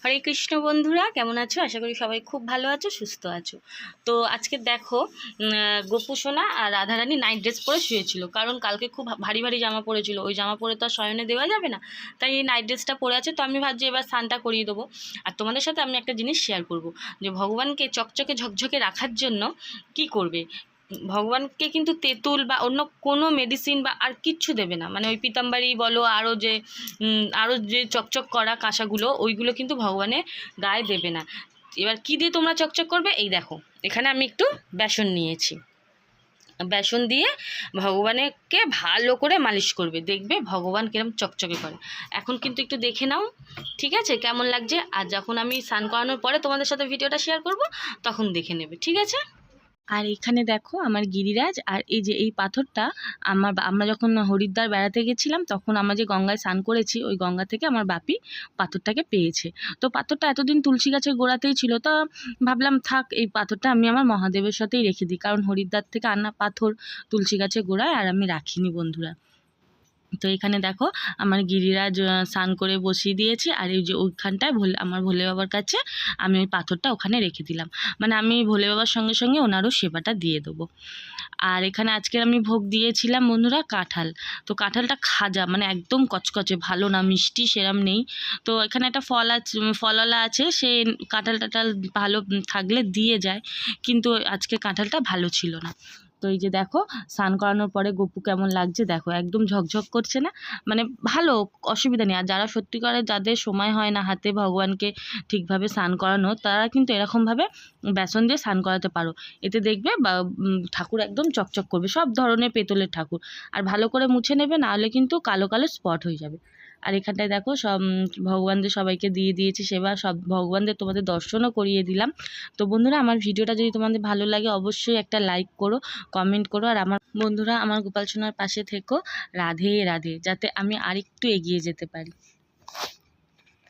হরে কৃষ্ণ বন্ধুরা, কেমন আছো? আশা করি সবাই খুব ভালো আছো, সুস্থ আছো। তো আজকে দেখো, গোপু সোনা আর রাধারানী নাইট ড্রেস পরে শুয়েছিল, কারণ কালকে খুব ভারী ভারী জামা পরেছিল। ওই জামা পরে তো আর শয়নে দেওয়া যাবে না, তাই এই নাইট ড্রেসটা পরে আছে। তো আমি ভাবছি এবার স্নানটা করিয়ে দেবো। আর তোমাদের সাথে আমি একটা জিনিস শেয়ার করব, যে ভগবানকে চকচকে ঝকঝকে রাখার জন্য কি করবে। ভগবানকে কিন্তু তেঁতুল বা অন্য কোনো মেডিসিন বা আর কিচ্ছু দেবে না, মানে ওই পিতাম্বরী বলো, আরও যে চকচক করা কাঁসাগুলো, ওইগুলো কিন্তু ভগবানের গায়ে দেবে না। এবার কি দিয়ে তোমরা চকচক করবে? এই দেখো, এখানে আমি একটু বেসন নিয়েছি। বেসন দিয়ে ভগবানকে ভালো করে মালিশ করবে, দেখবে ভগবান কিরম চকচকে করে। এখন কিন্তু একটু দেখে নাও, ঠিক আছে, কেমন লাগছে। আর যখন আমি স্নান করানোর পরে তোমাদের সাথে ভিডিওটা শেয়ার করব, তখন দেখে নেবে, ঠিক আছে। আর এখানে দেখো আমার গিরিরাজ, আর এই যে এই পাথরটা আমরা যখন হরিদ্বার বেড়াতে গেছিলাম, তখন আমরা যে গঙ্গায় স্নান করেছি, ওই গঙ্গা থেকে আমার বাপি পাথরটাকে পেয়েছে। তো পাথরটা এতদিন তুলসী গাছের গোড়াতেই ছিল, তো ভাবলাম থাক, এই পাথরটা আমি আমার মহাদেবের সাথেই রেখে দিই, কারণ হরিদ্বার থেকে আনা পাথর তুলসী গাছের গোড়ায় আর আমি রাখিনি বন্ধুরা। তো এখানে দেখো আমার গিরিরাজ স্নান করে বসিয়ে দিয়েছি, আর এই যে ওইখানটায় আমার ভোলে বাবার কাছে আমি ওই পাথরটা ওখানে রেখে দিলাম, মানে আমি ভোলে বাবার সঙ্গে সঙ্গে ওনারও সেবাটা দিয়ে দেবো। আর এখানে আজকে আমি ভোগ দিয়েছিলাম বন্ধুরা কাঁঠাল। তো কাঁঠালটা খাজা, মানে একদম কচকচে, ভালো না, মিষ্টি সেরম নেই। তো এখানে একটা ফলওয়ালা আছে, সে কাঁঠাল টাঠাল ভালো থাকলে দিয়ে যায়, কিন্তু আজকে কাঁঠালটা ভালো ছিল না। তো এই যে দেখো, স্নান করানোর পরে গপু কেমন লাগছে দেখো, একদম ঝকঝক করছে না, মানে ভালো, অসুবিধা নেই। আর যারা সত্যিকারে যাদের সময় হয় না হাতে ভগবানকে ঠিকভাবে স্নান করানো, তারা কিন্তু এরকমভাবে বেসন দিয়ে স্নান করাতে পারো। এতে দেখবে ঠাকুর একদম চকচক করবে, সব ধরনের পেতলের ঠাকুর। আর ভালো করে মুছে নেবে, নাহলে কিন্তু কালো কালো স্পট হয়ে যাবে। আর এখানটায় দেখো সব ভগবানদের সবাইকে দিয়ে দিয়েছি সেবা, সব ভগবানদের তোমাদের দর্শনও করিয়ে দিলাম। তো বন্ধুরা, আমার ভিডিওটা যদি তোমাদের ভালো লাগে অবশ্যই একটা লাইক করো, কমেন্ট করো। আর আমার বন্ধুরা, আমার গোপাল সোনার পাশে থেকো। রাধে রাধে, যাতে আমি আরেকটু এগিয়ে যেতে পারি।